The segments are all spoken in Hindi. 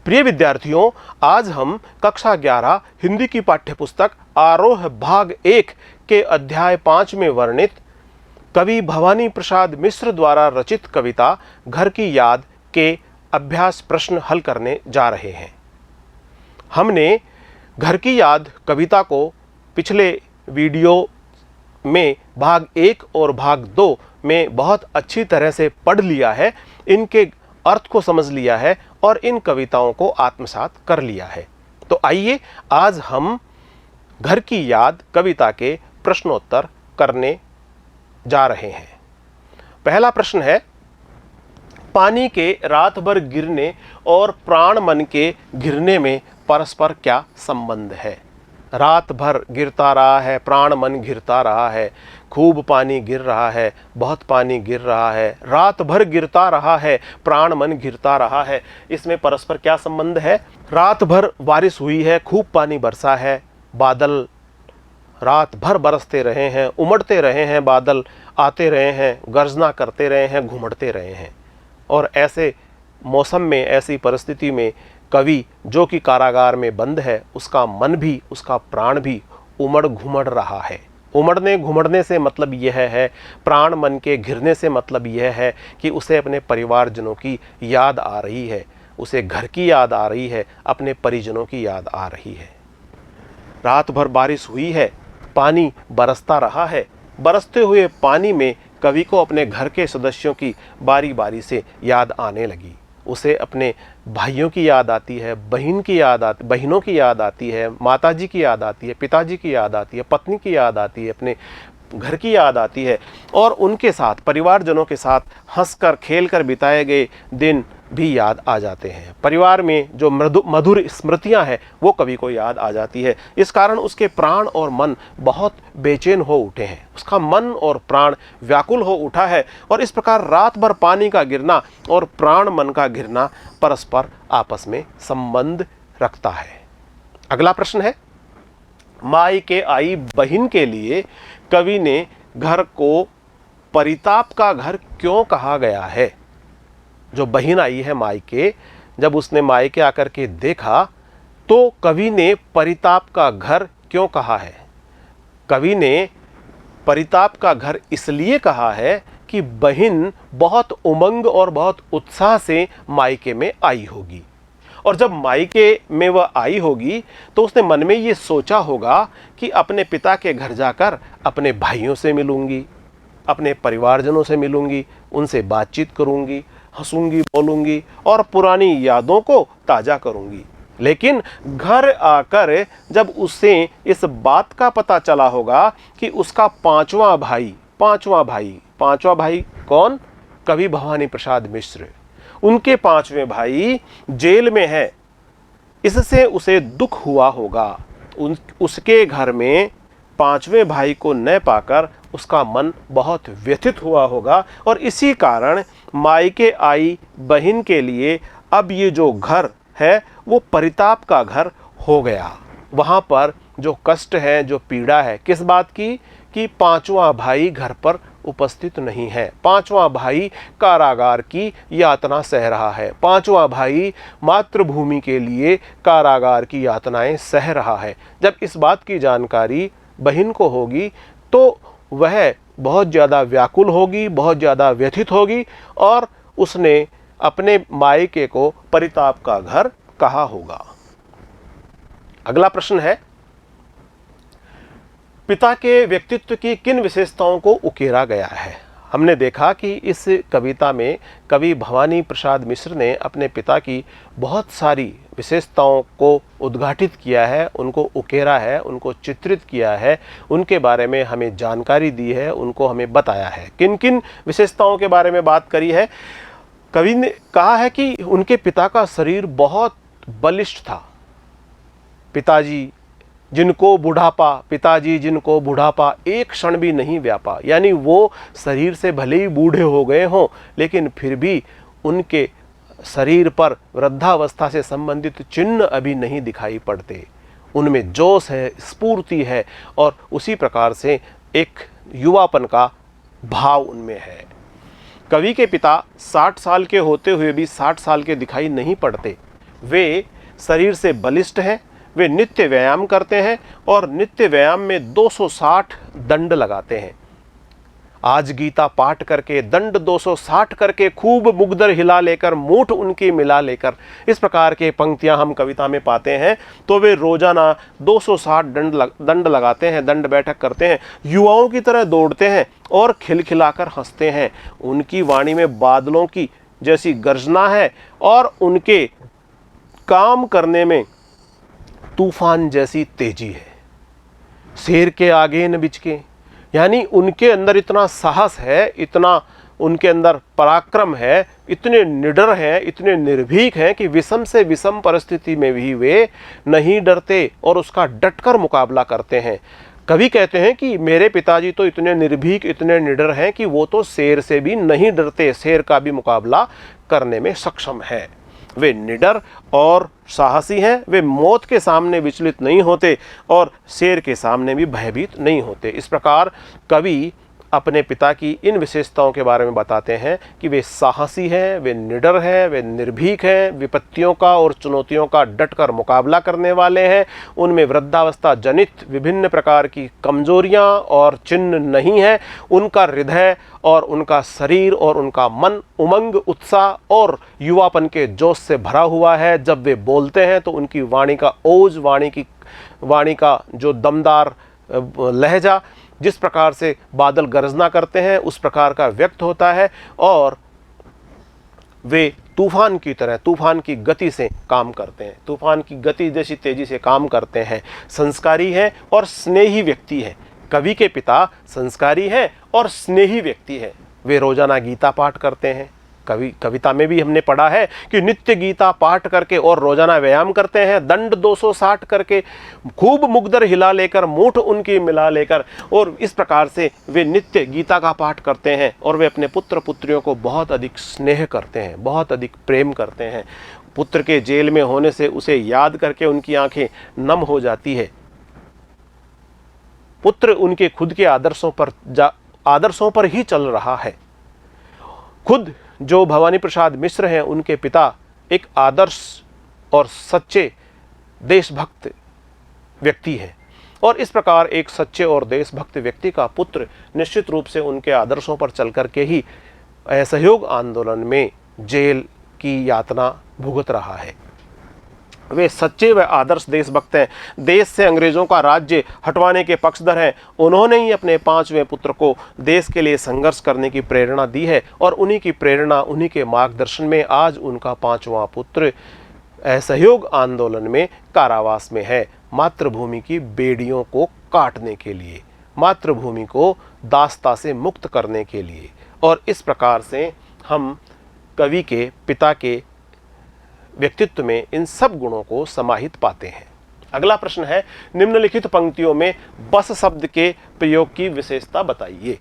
प्रिय विद्यार्थियों, आज हम कक्षा 11 हिंदी की पाठ्यपुस्तक आरोह भाग 1 के अध्याय 5 में वर्णित कवि भवानी प्रसाद मिश्र द्वारा रचित कविता घर की याद के अभ्यास प्रश्न हल करने जा रहे हैं। हमने घर की याद कविता को पिछले वीडियो में भाग 1 और भाग 2 में बहुत अच्छी तरह से पढ़ लिया है, इनके अर्थ को समझ लिया है और इन कविताओं को आत्मसात कर लिया है। तो आइए आज हम घर की याद कविता के प्रश्नोत्तर करने जा रहे हैं। पहला प्रश्न है, पानी के रात भर गिरने और प्राण मन के गिरने में परस्पर क्या संबंध है? रात भर गिरता रहा है, प्राण मन गिरता रहा है, खूब पानी गिर रहा है, बहुत पानी गिर रहा है, रात भर गिरता रहा है, प्राण मन गिरता रहा है। इसमें परस्पर क्या संबंध है? रात भर बारिश हुई है, खूब पानी बरसा है, बादल रात भर बरसते रहे हैं, उमड़ते रहे हैं, बादल आते रहे हैं, गर्जना करते रहे हैं, घुमड़ते रहे हैं। और ऐसे मौसम में, ऐसी परिस्थिति में कवि जो कि कारागार में बंद है, उसका मन भी, उसका प्राण भी उमड़ घुमड़ रहा है। उमड़ने घुमड़ने से मतलब यह है, प्राण मन के घिरने से मतलब यह है कि उसे अपने परिवारजनों की याद आ रही है, उसे घर की याद आ रही है, अपने परिजनों की याद आ रही है। रात भर बारिश हुई है, पानी बरसता रहा है, बरसते हुए पानी में कवि को अपने घर के सदस्यों की बारी बारी से याद आने लगी। उसे अपने भाइयों की याद आती है, बहनों की याद आती है, माताजी की याद आती है, पिताजी की याद आती है, पत्नी की याद आती है, अपने घर की याद आती है और उनके साथ, परिवारजनों के साथ हंसकर खेलकर बिताए गए दिन भी याद आ जाते हैं। परिवार में जो मधुर स्मृतियां हैं वो कवि को याद आ जाती है। इस कारण उसके प्राण और मन बहुत बेचैन हो उठे हैं, उसका मन और प्राण व्याकुल हो उठा है और इस प्रकार रात भर पानी का गिरना और प्राण मन का गिरना परस्पर आपस में संबंध रखता है। अगला प्रश्न है, मायके आई बहिन के लिए कवि ने घर को परिताप का घर क्यों कहा गया है? जो बहिन आई है मायके, जब उसने मायके आकर के देखा तो कवि ने परिताप का घर क्यों कहा है? कवि ने परिताप का घर इसलिए कहा है कि बहिन बहुत उमंग और बहुत उत्साह से मायके में आई होगी और जब मायके में वह आई होगी तो उसने मन में ये सोचा होगा कि अपने पिता के घर जाकर अपने भाइयों से मिलूंगी, अपने परिवारजनों से मिलूंगी, उनसे बातचीत करूंगी, हंसूंगी, बोलूंगी और पुरानी यादों को ताज़ा करूंगी। लेकिन घर आकर जब उसे इस बात का पता चला होगा कि उसका पांचवा भाई कौन? कवि भवानी प्रसाद मिश्र। उनके पांचवें भाई जेल में है, इससे उसे दुख हुआ होगा। उसके घर में पांचवें भाई को न पाकर उसका मन बहुत व्यथित हुआ होगा और इसी कारण मायके आई बहिन के लिए अब ये जो घर है वो परिताप का घर हो गया। वहाँ पर जो कष्ट है, जो पीड़ा है, किस बात की? कि पांचवा भाई घर पर उपस्थित नहीं है, पांचवा भाई कारागार की यातना सह रहा है, पांचवा भाई मातृभूमि के लिए कारागार की यातनाएं सह रहा है। जब इस बात की जानकारी बहन को होगी तो वह बहुत ज़्यादा व्याकुल होगी, बहुत ज़्यादा व्यथित होगी और उसने अपने मायके को परिताप का घर कहा होगा। अगला प्रश्न है, पिता के व्यक्तित्व की किन विशेषताओं को उकेरा गया है? हमने देखा कि इस कविता में कवि भवानी प्रसाद मिश्र ने अपने पिता की बहुत सारी विशेषताओं को उद्घाटित किया है, उनको उकेरा है, उनको चित्रित किया है, उनके बारे में हमें जानकारी दी है, उनको हमें बताया है। किन किन विशेषताओं के बारे में बात करी है? कवि ने कहा है कि उनके पिता का शरीर बहुत बलिष्ठ था। पिताजी जिनको बुढ़ापा एक क्षण भी नहीं व्यापा, यानी वो शरीर से भले ही बूढ़े हो गए हों लेकिन फिर भी उनके शरीर पर वृद्धावस्था से संबंधित चिन्ह अभी नहीं दिखाई पड़ते। उनमें जोश है, स्फूर्ति है और उसी प्रकार से एक युवापन का भाव उनमें है। कवि के पिता 60 साल के होते हुए भी 60 साल के दिखाई नहीं पड़ते। वे शरीर से बलिष्ठ हैं, वे नित्य व्यायाम करते हैं और नित्य व्यायाम में 260 दंड लगाते हैं। आज गीता पाठ करके, दंड 260 करके, खूब मुगदर हिला लेकर, मूठ उनकी मिला लेकर, इस प्रकार के पंक्तियां हम कविता में पाते हैं। तो वे रोजाना 260 दंड लगाते हैं, दंड बैठक करते हैं, युवाओं की तरह दौड़ते हैं और खिलखिलाकर हंसते हैं। उनकी वाणी में बादलों की जैसी गर्जना है और उनके काम करने में तूफान जैसी तेजी है। शेर के आगे न बिचके, यानी उनके अंदर इतना साहस है, इतना उनके अंदर पराक्रम है, इतने निडर हैं, इतने निर्भीक हैं कि विषम से विषम परिस्थिति में भी वे नहीं डरते और उसका डटकर मुकाबला करते हैं। कवि कहते हैं कि मेरे पिताजी तो इतने निर्भीक, इतने निडर हैं कि वो तो शेर से भी नहीं डरते, शेर का भी मुकाबला करने में सक्षम है। वे निडर और साहसी हैं, वे मौत के सामने विचलित नहीं होते और शेर के सामने भी भयभीत नहीं होते। इस प्रकार कवि अपने पिता की इन विशेषताओं के बारे में बताते हैं कि वे साहसी हैं, वे निडर हैं, वे निर्भीक हैं, विपत्तियों का और चुनौतियों का डटकर मुकाबला करने वाले हैं, उनमें वृद्धावस्था जनित विभिन्न प्रकार की कमजोरियां और चिन्ह नहीं हैं, उनका हृदय और उनका शरीर और उनका मन उमंग, उत्साह और युवापन के जोश से भरा हुआ है। जब वे बोलते हैं तो उनकी वाणी का ओज, वाणी का जो दमदार लहजा, जिस प्रकार से बादल गर्जना करते हैं उस प्रकार का व्यक्त होता है और वे तूफान की तरह, तूफान की गति से काम करते हैं, तूफान की गति जैसी तेजी से काम करते हैं। संस्कारी हैं और स्नेही व्यक्ति हैं। कवि के पिता संस्कारी हैं और स्नेही व्यक्ति हैं। वे रोजाना गीता पाठ करते हैं। कविता में भी हमने पढ़ा है कि नित्य गीता पाठ करके और रोजाना व्यायाम करते हैं, दंड 260 करके, खूब मुगदर हिला लेकर, मूठ उनकी मिला लेकर, और इस प्रकार से वे नित्य गीता का पाठ करते हैं और वे अपने पुत्र पुत्रियों को बहुत अधिक स्नेह करते हैं, बहुत अधिक प्रेम करते हैं। पुत्र के जेल में होने से उसे याद करके उनकी आंखें नम हो जाती है। पुत्र उनके खुद के आदर्शों पर ही चल रहा है। खुद जो भवानी प्रसाद मिश्र हैं, उनके पिता एक आदर्श और सच्चे देशभक्त व्यक्ति हैं और इस प्रकार एक सच्चे और देशभक्त व्यक्ति का पुत्र निश्चित रूप से उनके आदर्शों पर चल करके ही असहयोग आंदोलन में जेल की यातना भुगत रहा है। वे सच्चे व आदर्श देशभक्त हैं, देश से अंग्रेजों का राज्य हटवाने के पक्षधर हैं। उन्होंने ही अपने 5वें पुत्र को देश के लिए संघर्ष करने की प्रेरणा दी है और उन्हीं की प्रेरणा, उन्हीं के मार्गदर्शन में आज उनका 5वां पुत्र असहयोग आंदोलन में कारावास में है, मातृभूमि की बेड़ियों को काटने के लिए, मातृभूमि को दासता से मुक्त करने के लिए। और इस प्रकार से हम कवि के पिता के व्यक्तित्व में इन सब गुणों को समाहित पाते हैं। अगला प्रश्न है, निम्नलिखित पंक्तियों में बस शब्द के प्रयोग की विशेषता बताइए।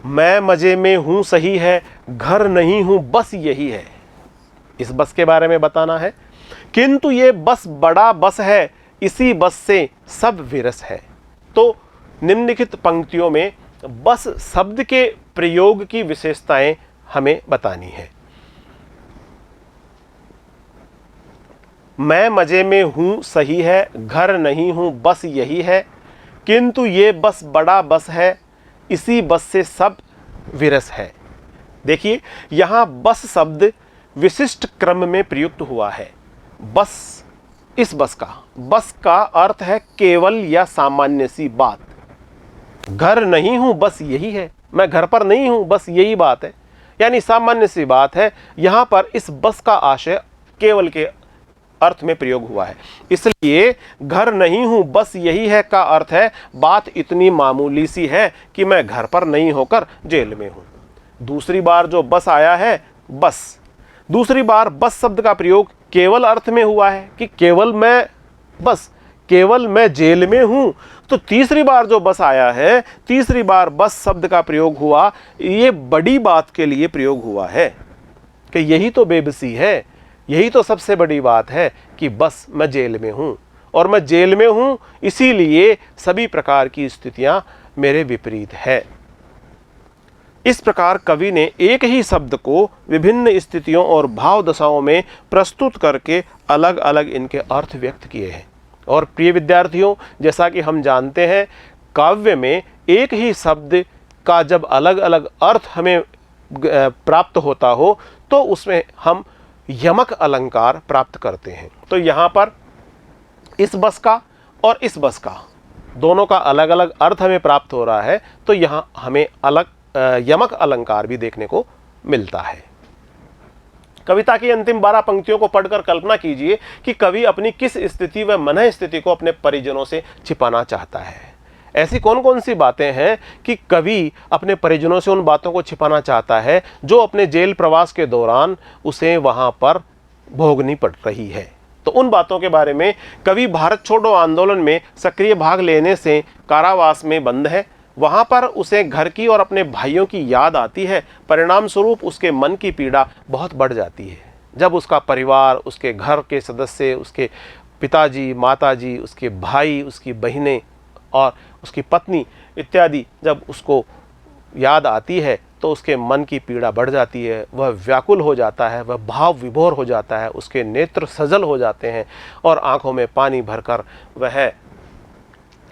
मैं मजे में हूं सही है, घर नहीं हूं बस यही है। इस बस के बारे में बताना है। किंतु ये बस बड़ा बस है, इसी बस से सब विरस है। तो निम्नलिखित पंक्तियों में बस शब्द के प्रयोग की विशेषताएं हमें बतानी है। मैं मजे में हूं सही है, घर नहीं हूं बस यही है, किंतु ये बस बड़ा बस है, इसी बस से सब विरस है। देखिए, यहां बस शब्द विशिष्ट क्रम में प्रयुक्त हुआ है। बस, इस बस का अर्थ है केवल या सामान्य सी बात। घर नहीं हूं बस यही है, मैं घर पर नहीं हूं बस यही बात है, यानी सामान्य सी बात है। यहां पर इस बस का आशय केवल के अर्थ में प्रयोग हुआ है। इसलिए घर नहीं हूं बस यही है का अर्थ है बात इतनी मामूली सी है कि मैं घर पर नहीं होकर जेल में हूं। दूसरी बार जो बस आया है, बस, दूसरी बार बस शब्द का प्रयोग केवल अर्थ में हुआ है कि केवल मैं जेल में हूं। तो तीसरी बार जो बस आया है, तीसरी बार बस शब्द का प्रयोग हुआ, ये बड़ी बात के लिए प्रयोग हुआ है कि यही तो बेबसी है, यही तो सबसे बड़ी बात है कि बस मैं जेल में हूं और मैं जेल में हूं, इसीलिए सभी प्रकार की स्थितियां मेरे विपरीत है। इस प्रकार कवि ने एक ही शब्द को विभिन्न स्थितियों और भाव दशाओं में प्रस्तुत करके अलग अलग इनके अर्थ व्यक्त किए हैं। और प्रिय विद्यार्थियों, जैसा कि हम जानते हैं, काव्य में एक ही शब्द का जब अलग अलग अर्थ हमें प्राप्त होता हो तो उसमें हम यमक अलंकार प्राप्त करते हैं। तो यहाँ पर इस बस का और इस बस का दोनों का अलग अलग अर्थ हमें प्राप्त हो रहा है, तो यहाँ हमें अलग यमक अलंकार भी देखने को मिलता है। कविता की अंतिम 12 पंक्तियों को पढ़कर कल्पना कीजिए कि कवि अपनी किस स्थिति व मन स्थिति को अपने परिजनों से छिपाना चाहता है। ऐसी कौन कौन सी बातें हैं कि कवि अपने परिजनों से उन बातों को छिपाना चाहता है जो अपने जेल प्रवास के दौरान उसे वहां पर भोगनी पड़ रही है। तो उन बातों के बारे में, कवि भारत छोड़ो आंदोलन में सक्रिय भाग लेने से कारावास में बंद है। वहां पर उसे घर की और अपने भाइयों की याद आती है। परिणाम स्वरूप उसके मन की पीड़ा बहुत बढ़ जाती है। जब उसका परिवार, उसके घर के सदस्य, उसके पिताजी, माताजी, उसके भाई, उसकी बहनें और उसकी पत्नी इत्यादि जब उसको याद आती है तो उसके मन की पीड़ा बढ़ जाती है। वह व्याकुल हो जाता है, वह भाव विभोर हो जाता है, उसके नेत्र सजल हो जाते हैं और आंखों में पानी भरकर वह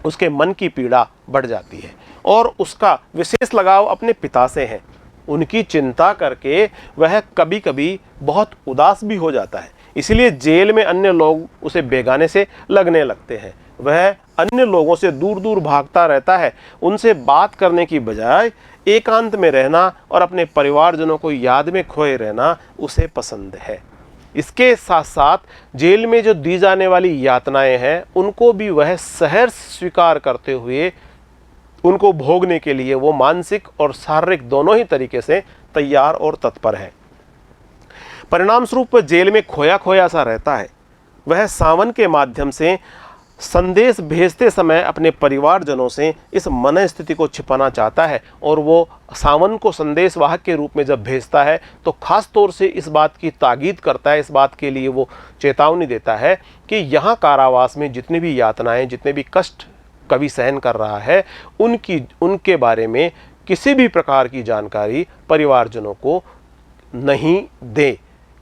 उसके मन की पीड़ा बढ़ जाती है। और उसका विशेष लगाव अपने पिता से है। उनकी चिंता करके वह कभी कभी बहुत उदास भी हो जाता है। इसलिए जेल में अन्य लोग उसे बेगाने से लगने लगते हैं। वह अन्य लोगों से दूर दूर भागता रहता है। उनसे बात करने की बजाय एकांत में रहना और अपने परिवारजनों को याद में खोए रहना उसे पसंद है। इसके साथ साथ जेल में जो दी जाने वाली यातनाएं हैं उनको भी वह सहर्ष स्वीकार करते हुए उनको भोगने के लिए वो मानसिक और शारीरिक दोनों ही तरीके से तैयार और तत्पर है। परिणाम स्वरूप वह जेल में खोया खोया सा रहता है। वह सावन के माध्यम से संदेश भेजते समय अपने परिवारजनों से इस मन स्थिति को छिपाना चाहता है और वो सावन को संदेशवाहक के रूप में जब भेजता है तो खास तौर से इस बात की ताकीद करता है, इस बात के लिए वो चेतावनी देता है कि यहाँ कारावास में जितनी भी यातनाएं, जितने भी कष्ट कवि सहन कर रहा है उनके बारे में किसी भी प्रकार की जानकारी परिवारजनों को नहीं दे।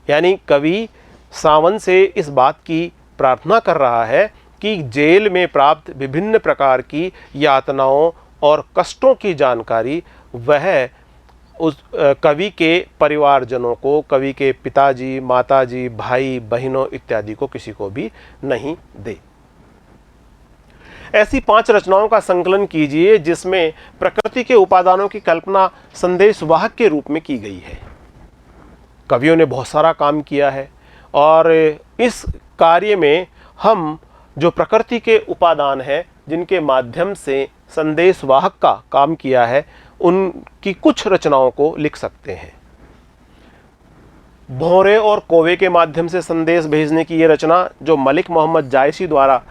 यानी कवि सावन से इस बात की प्रार्थना कर रहा है कि जेल में प्राप्त विभिन्न प्रकार की यातनाओं और कष्टों की जानकारी वह उस कवि के परिवारजनों को, कवि के पिताजी, माताजी, भाई, बहनों इत्यादि को किसी को भी नहीं दे। ऐसी 5 रचनाओं का संकलन कीजिए जिसमें प्रकृति के उपादानों की कल्पना संदेशवाहक के रूप में की गई है। कवियों ने बहुत सारा काम किया है और इस कार्य में हम जो प्रकृति के उपादान हैं जिनके माध्यम से संदेशवाहक का काम किया है उनकी कुछ रचनाओं को लिख सकते हैं। भौरे और कौवे के माध्यम से संदेश भेजने की ये रचना जो मलिक मोहम्मद जायसी द्वारा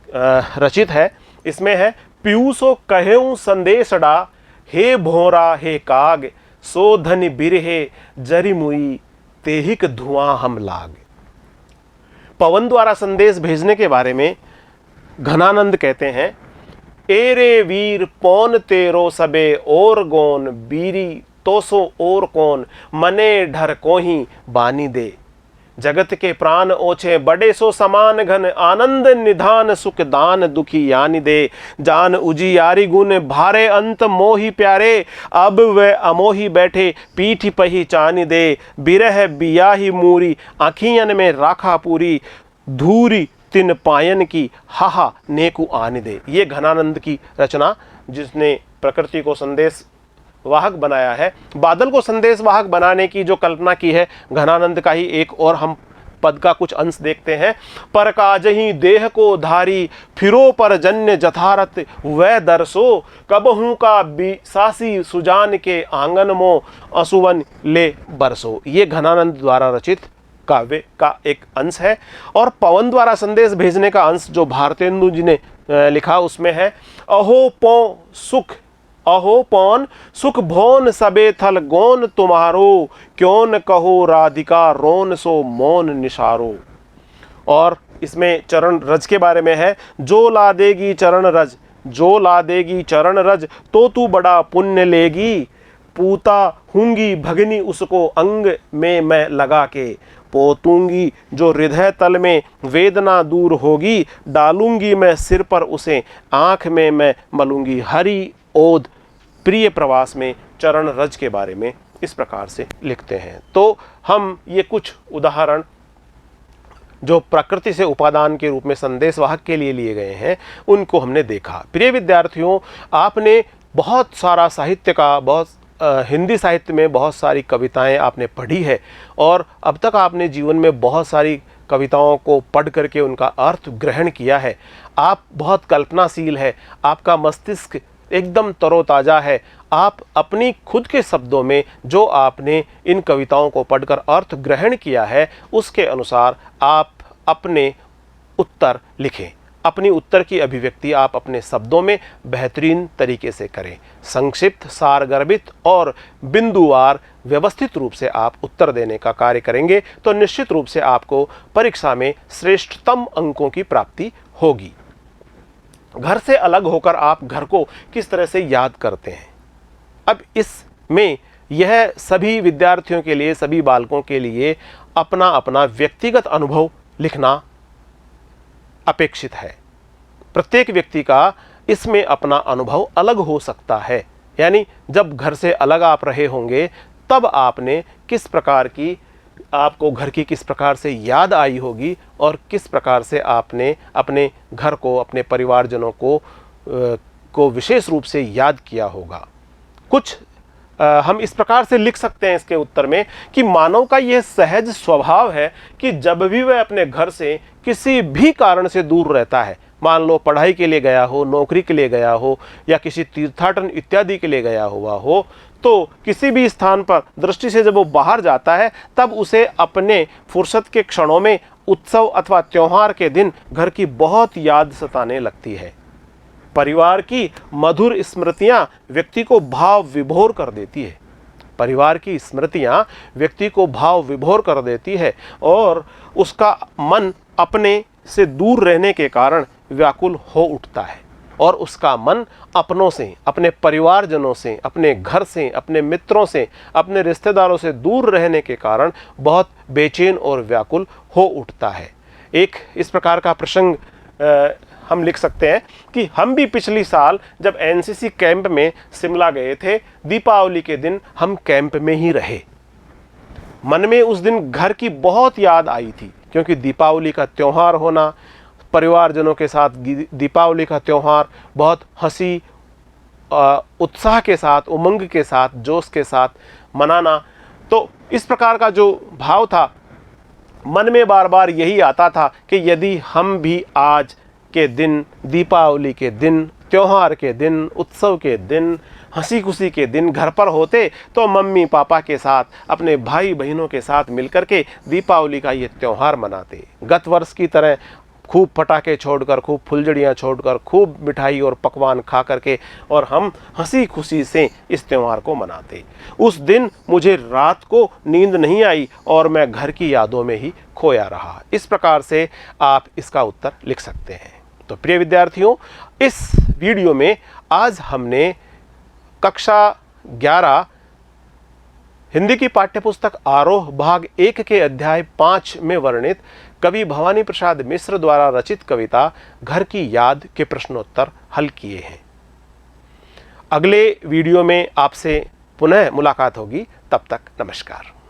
रचित है, इसमें है पीयूषो कहेऊ संदेशड़ा, हे भौरा हे काग, सो धनि बिरहे जरी मुई, तेहिक धुआं हम लाग। पवन द्वारा संदेश भेजने के बारे में घनानंद कहते हैं, एरे वीर पौन तेरो सबे और गोन, बीरी तोसो और कौन, मने ढर कोही बानी दे। जगत के प्राण ओछे बड़े सो समान घन, आनंद निधान सुख दान दुखी यानि दे। जान उजियारी गुण भारे अंत मोही प्यारे, अब वे अमोही बैठे पीठ पहिचानी दे। बिरह बियाही मूरी आखियन में राखा पूरी, धूरी तिन पायन की हाहा नेकु आन दे। ये घनानंद की रचना जिसने प्रकृति को संदेश वाहक बनाया है। बादल को संदेश वाहक बनाने की जो कल्पना की है घनानंद का ही एक और हम पद का कुछ अंश देखते हैं। पर काजही देह को धारी, फिरो पर जन्य जथारत वह दरसो, कबहू का सासी सुजान के आंगन मो, असुवन ले बरसो। ये घनानंद द्वारा रचित काव्य का एक अंश है। और पवन द्वारा संदेश भेजने का अंश जो भारतेंदु जी ने लिखा उसमें है, अहो पौ सुख, अहो पौन सुख भोन सबे थल गोन तुम्हारो, क्यों न कहो राधिका रोन सो मौन निशारो। और इसमें चरण रज के बारे में है, जो ला देगी चरण रज, जो ला देगी चरण रज, तो तू बड़ा पुण्य लेगी, पूता हूंगी भगनी उसको अंग में मैं लगा के, पोतूंगी जो हृदय तल में वेदना दूर होगी, डालूंगी मैं सिर पर उसे आँख में मैं मलूंगी। हरि ओद प्रिय प्रवास में चरण रज के बारे में इस प्रकार से लिखते हैं। तो हम ये कुछ उदाहरण जो प्रकृति से उपादान के रूप में संदेशवाहक के लिए गए हैं उनको हमने देखा। प्रिय विद्यार्थियों, आपने बहुत सारा साहित्य का हिंदी साहित्य में बहुत सारी कविताएं आपने पढ़ी है और अब तक आपने जीवन में बहुत सारी कविताओं को पढ़ करके उनका अर्थ ग्रहण किया है। आप बहुत कल्पनाशील है, आपका मस्तिष्क एकदम तरोताज़ा है। आप अपनी खुद के शब्दों में जो आपने इन कविताओं को पढ़कर अर्थ ग्रहण किया है उसके अनुसार आप अपने उत्तर लिखें। अपनी उत्तर की अभिव्यक्ति आप अपने शब्दों में बेहतरीन तरीके से करें। संक्षिप्त, सारगर्भित और बिंदुवार व्यवस्थित रूप से आप उत्तर देने का कार्य करेंगे तो निश्चित रूप से आपको परीक्षा में श्रेष्ठतम अंकों की प्राप्ति होगी। घर से अलग होकर आप घर को किस तरह से याद करते हैं, अब इसमें यह सभी विद्यार्थियों के लिए, सभी बालकों के लिए अपना अपना व्यक्तिगत अनुभव लिखना अपेक्षित है। प्रत्येक व्यक्ति का इसमें अपना अनुभव अलग हो सकता है। यानी जब घर से अलग आप रहे होंगे तब आपने किस प्रकार की, आपको घर की किस प्रकार से याद आई होगी और किस प्रकार से आपने अपने घर को, अपने परिवारजनों को विशेष रूप से याद किया होगा। कुछ हम इस प्रकार से लिख सकते हैं इसके उत्तर में कि मानव का यह सहज स्वभाव है कि जब भी वह अपने घर से किसी भी कारण से दूर रहता है, मान लो पढ़ाई के लिए गया हो, नौकरी के लिए गया हो या किसी तीर्थाटन इत्यादि के लिए गया हुआ हो, तो किसी भी स्थान पर दृष्टि से जब वो बाहर जाता है तब उसे अपने फुर्सत के क्षणों में उत्सव अथवा त्योहार के दिन घर की बहुत याद सताने लगती है। परिवार की मधुर स्मृतियां व्यक्ति को भाव विभोर कर देती है। परिवार की स्मृतियां व्यक्ति को भाव विभोर कर देती है और उसका मन अपने से दूर रहने के कारण व्याकुल हो उठता है और उसका मन अपनों से, अपने परिवारजनों से, अपने घर से, अपने मित्रों से, अपने रिश्तेदारों से दूर रहने के कारण बहुत बेचैन और व्याकुल हो उठता है। एक इस प्रकार का प्रसंग हम लिख सकते हैं कि हम भी पिछली साल जब एनसीसी कैंप में शिमला गए थे, दीपावली के दिन हम कैंप में ही रहे। मन में उस दिन घर की बहुत याद आई थी क्योंकि दीपावली का त्यौहार होना, परिवारजनों के साथ दीपावली का त्यौहार बहुत हंसी उत्साह के साथ, उमंग के साथ, जोश के साथ मनाना, तो इस प्रकार का जो भाव था मन में बार बार यही आता था कि यदि हम भी आज के दिन, दीपावली के दिन, त्यौहार के दिन, उत्सव के दिन, हंसी खुशी के दिन घर पर होते तो मम्मी पापा के साथ, अपने भाई बहनों के साथ मिलकर के दीपावली का ये त्यौहार मनाते। गत वर्ष की तरह खूब पटाखे छोड़कर, खूब फुलझड़ियाँ छोड़कर, खूब मिठाई और पकवान खा करके और हम हंसी खुशी से इस त्यौहार को मनाते। उस दिन मुझे रात को नींद नहीं आई और मैं घर की यादों में ही खोया रहा। इस प्रकार से आप इसका उत्तर लिख सकते हैं। तो प्रिय विद्यार्थियों, इस वीडियो में आज हमने कक्षा 11 हिंदी की पाठ्यपुस्तक आरोह भाग 1 के अध्याय 5 में वर्णित कवि भवानी प्रसाद मिश्र द्वारा रचित कविता घर की याद के प्रश्नोत्तर हल किए हैं। अगले वीडियो में आपसे पुनः मुलाकात होगी। तब तक नमस्कार।